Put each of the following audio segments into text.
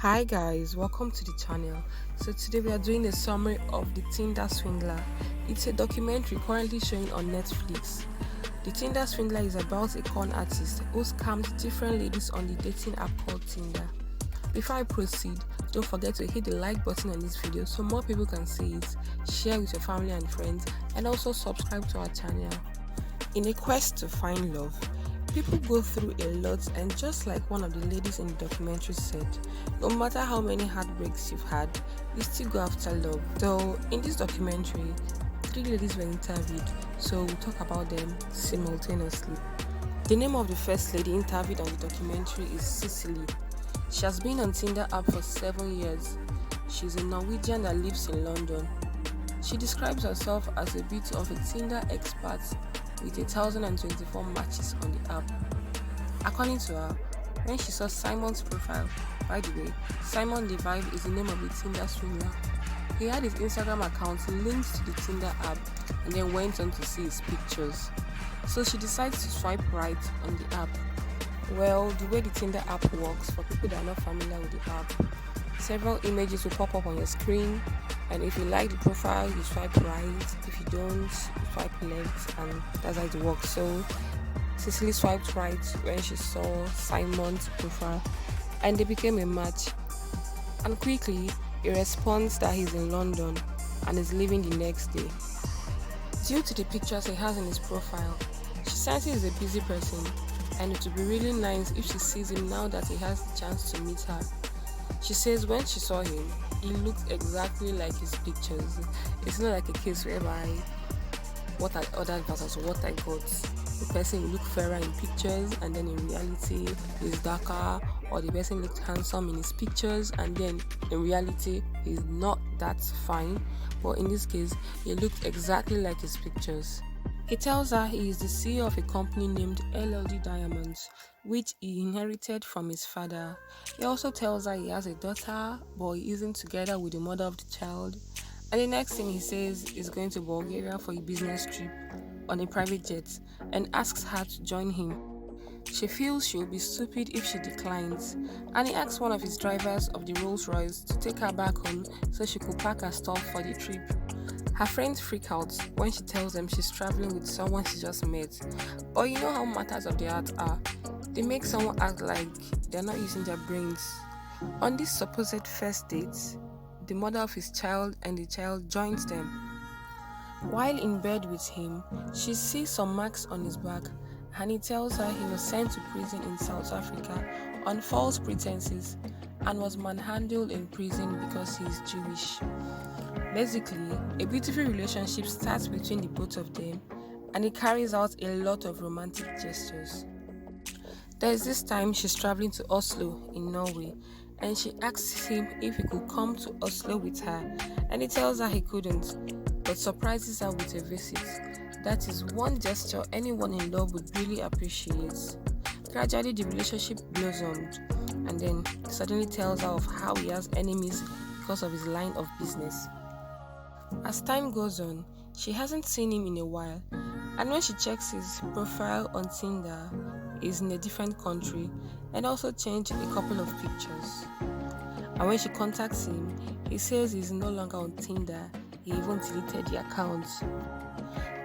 Hi guys, welcome to the channel. So today we are doing a summary of the Tinder Swindler. It's a documentary currently showing on Netflix. The Tinder Swindler is about a con artist who scammed different ladies on the dating app called Tinder. Before I proceed, don't forget to hit the like button on this video so more people can see it, share with your family and friends, and also subscribe to our channel. In a quest to find love, people go through a lot, and just like one of the ladies in the documentary said, no matter how many heartbreaks you've had, you still go after love. So in this documentary, 3 ladies were interviewed, so we'll talk about them simultaneously. The name of the first lady interviewed on the documentary is Cicely. She has been on Tinder app for 7 years. She's a Norwegian that lives in London. She describes herself as a bit of a Tinder expert with 1,024 matches on the app. According to her, when she saw Simon's profile, by the way, Simon the Vibe is the name of the Tinder swindler. He had his Instagram account linked to the Tinder app and then went on to see his pictures. So she decides to swipe right on the app. Well, the way the Tinder app works, for people that are not familiar with the app, several images will pop up on your screen, and if you like the profile, you swipe right. If you don't, you swipe left, and that's how it works. So Cicely swiped right when she saw Simon's profile, and they became a match. And quickly, he responds that he's in London and is leaving the next day. Due to the pictures he has in his profile, she senses he's a busy person, and it would be really nice if she sees him now that he has the chance to meet her. She says when she saw him, he looked exactly like his pictures. It's not like a case whereby what I ordered versus what I got. The person will look fairer in pictures and then in reality he's darker, or the person looked handsome in his pictures and then in reality he's not that fine. But in this case, he looked exactly like his pictures. He tells her he is the CEO of a company named LLD Diamonds, which he inherited from his father. He also tells her he has a daughter, but he isn't together with the mother of the child. And the next thing he says is going to Bulgaria for a business trip on a private jet and asks her to join him. She feels she will be stupid if she declines, and he asks one of his drivers of the Rolls Royce to take her back home so she could pack her stuff for the trip. Her friends freak out when she tells them she's traveling with someone she just met. But you know how matters of the heart are. They make someone act like they're not using their brains. On this supposed first date, the mother of his child and the child joins them. While in bed with him, she sees some marks on his back, and he tells her he was sent to prison in South Africa on false pretenses and was manhandled in prison because he is Jewish. Basically, a beautiful relationship starts between the both of them, and he carries out a lot of romantic gestures. There's this time she's traveling to Oslo in Norway, and she asks him if he could come to Oslo with her, and he tells her he couldn't, but surprises her with a visit. That is one gesture anyone in love would really appreciate. Gradually, the relationship blossomed, and then he suddenly tells her of how he has enemies because of his line of business. As time goes on, she hasn't seen him in a while, and when she checks his profile on Tinder, he's in a different country and also changed a couple of pictures. And when she contacts him, he says he's no longer on Tinder, he even deleted the account.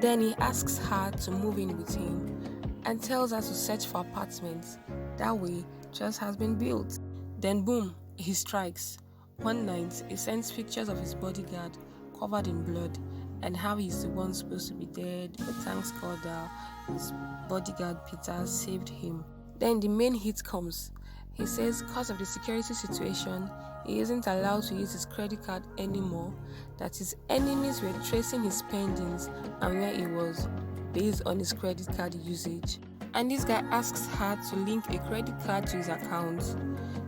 Then he asks her to move in with him and tells her to search for apartments. That way, trust has been built. Then boom, he strikes. One night, he sends pictures of his bodyguard covered in blood and how he's the one supposed to be dead, but thanks God his bodyguard Peter saved him. Then the main hit comes. He says because of the security situation, he isn't allowed to use his credit card anymore, that his enemies were tracing his spendings and where he was based on his credit card usage. And this guy asks her to link a credit card to his account.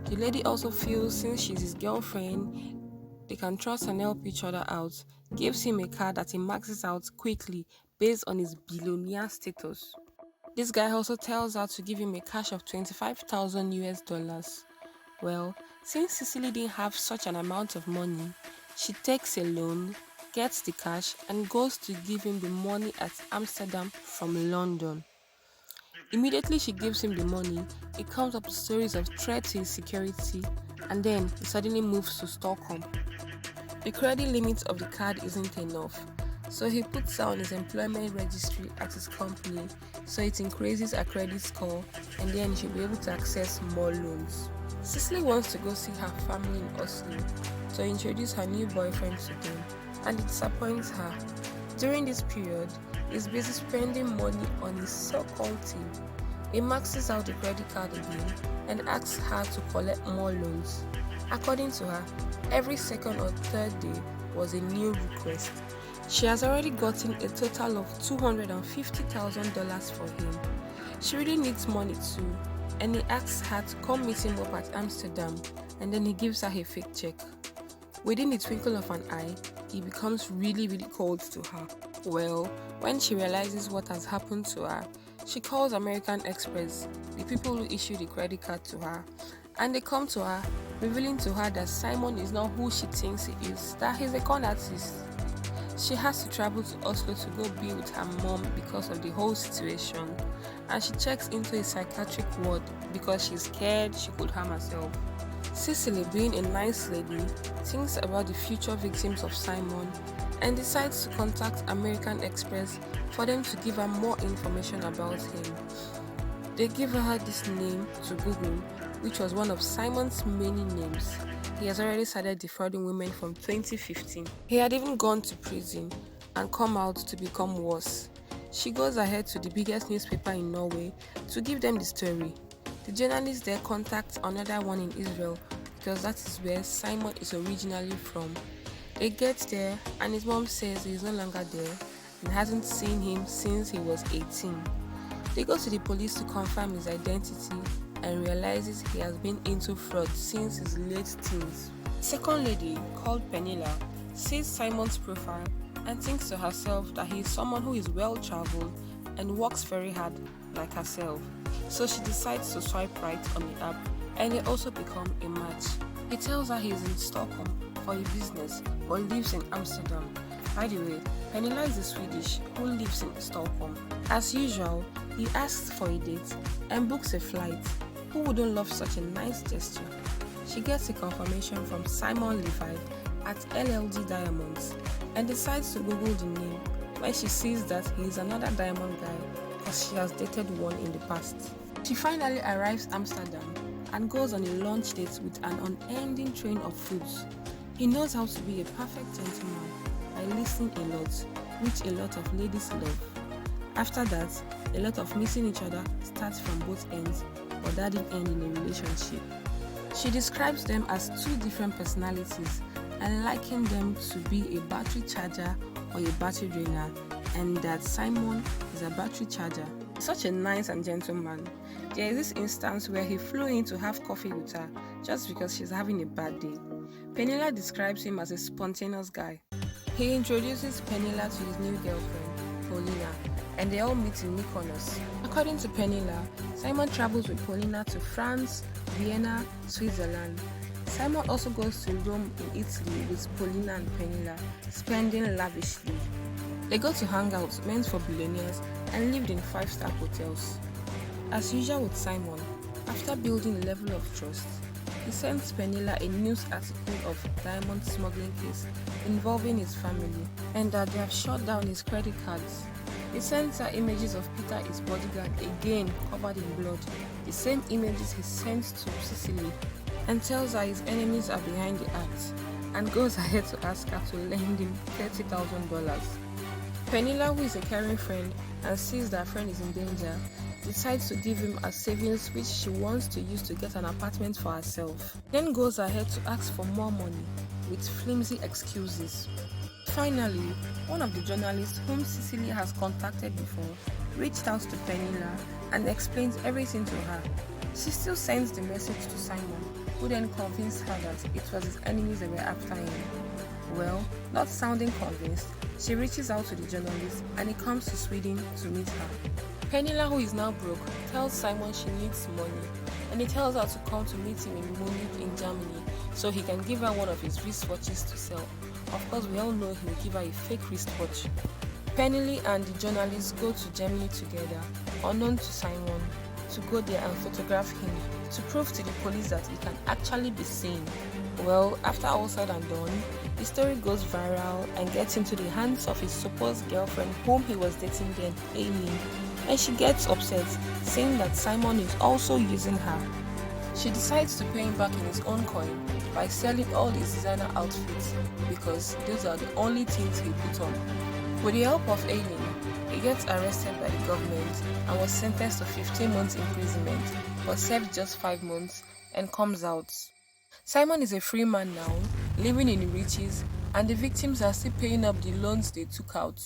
The lady also feels since she's his girlfriend, they can trust and help each other out, gives him a card that he maxes out quickly based on his billionaire status. This guy also tells her to give him a cash of 25,000 US dollars. Well, since Cicely didn't have such an amount of money, she takes a loan, gets the cash, and goes to give him the money at Amsterdam from London. Immediately she gives him the money, he comes up with stories of threats to his security and then he suddenly moves to Stockholm. The credit limit of the card isn't enough, so he puts her on his employment registry at his company so it increases her credit score, and then she'll be able to access more loans. Cicely wants to go see her family in Oslo to introduce her new boyfriend to them, and it disappoints her. During this period, he's busy spending money on his so-called team. He maxes out the credit card again and asks her to collect more loans. According to her, every second or third day was a new request. She has already gotten a total of $250,000 for him. She really needs money too, and he asks her to come meet him up at Amsterdam, and then he gives her a fake check. Within the twinkle of an eye, he becomes really cold to her. Well, when she realizes what has happened to her, she calls American Express, the people who issue the credit card to her, and they come to her, revealing to her that Simon is not who she thinks he is, that he's a con artist. She has to travel to Oslo to go be with her mom because of the whole situation, and she checks into a psychiatric ward because she's scared she could harm herself. Cicely, being a nice lady, thinks about the future victims of Simon and decides to contact American Express for them to give her more information about him. They give her this name to Google, which was one of Simon's many names. He has already started defrauding women from 2015. He had even gone to prison and come out to become worse. She goes ahead to the biggest newspaper in Norway to give them the story. The journalist there contacts another one in Israel because that is where Simon is originally from. They get there and his mom says he is no longer there and hasn't seen him since he was 18. They go to the police to confirm his identity and realizes he has been into fraud since his late teens. Second lady, called Pernilla, sees Simon's profile and thinks to herself that he is someone who is well traveled and works very hard like herself. So she decides to swipe right on the app and they also become a match. He tells her he is in Stockholm for a business but lives in Amsterdam. By the way, Pernilla is a Swedish who lives in Stockholm. As usual, he asks for a date and books a flight. Who wouldn't love such a nice gesture? She gets a confirmation from Simon Levi at LLD Diamonds and decides to Google the name when she sees that he is another diamond guy because she has dated one in the past. She finally arrives Amsterdam and goes on a lunch date with an unending train of foods. He knows how to be a perfect gentleman by listening a lot, which a lot of ladies love. After that, a lot of missing each other starts from both ends, but that didn't end in a relationship. She describes them as two different personalities and likens them to be a battery charger or a battery drainer, and that Simon is a battery charger. Such a nice and gentle man. There is this instance where he flew in to have coffee with her just because she's having a bad day. Pernilla describes him as a spontaneous guy. He introduces Pernilla to his new girlfriend, Paulina, and they all meet in Mykonos. According to Pernilla, Simon travels with Paulina to France, Vienna, Switzerland. Simon also goes to Rome in Italy with Paulina and Pernilla, spending lavishly. They go to hangouts meant for billionaires and lived in 5-star hotels. As usual with Simon, after building a level of trust, he sends Pernilla a news article of diamond smuggling case involving his family and that they have shut down his credit cards. He sends her images of Peter, his bodyguard, again covered in blood, the same images he sent to Cicely, and tells her his enemies are behind the act, and goes ahead to ask her to lend him $30,000. Pernilla, who is a caring friend and sees that her friend is in danger, decides to give him a savings which she wants to use to get an apartment for herself, then goes ahead to ask for more money with flimsy excuses. Finally, one of the journalists whom Cicely has contacted before reached out to Pernilla and explains everything to her. She still sends the message to Simon, who then convinced her that it was his enemies that were after him. Well, not sounding convinced, she reaches out to the journalist and he comes to Sweden to meet her. Pernilla, who is now broke, tells Simon she needs money, and he tells her to come to meet him in Munich in Germany so he can give her one of his wristwatches to sell. Of course, we all know he will give her a fake wristwatch. Pernilla and the journalist go to Germany together, unknown to Simon, to go there and photograph him to prove to the police that he can actually be seen. Well, after all said and done, the story goes viral and gets into the hands of his supposed girlfriend whom he was dating then, Amy, and she gets upset, saying that Simon is also using her. She decides to pay him back in his own coin by selling all his designer outfits because those are the only things he put on. With the help of Aileen, he gets arrested by the government and was sentenced to 15 months imprisonment, but served just 5 months and comes out. Simon is a free man now, living in the riches, and the victims are still paying up the loans they took out.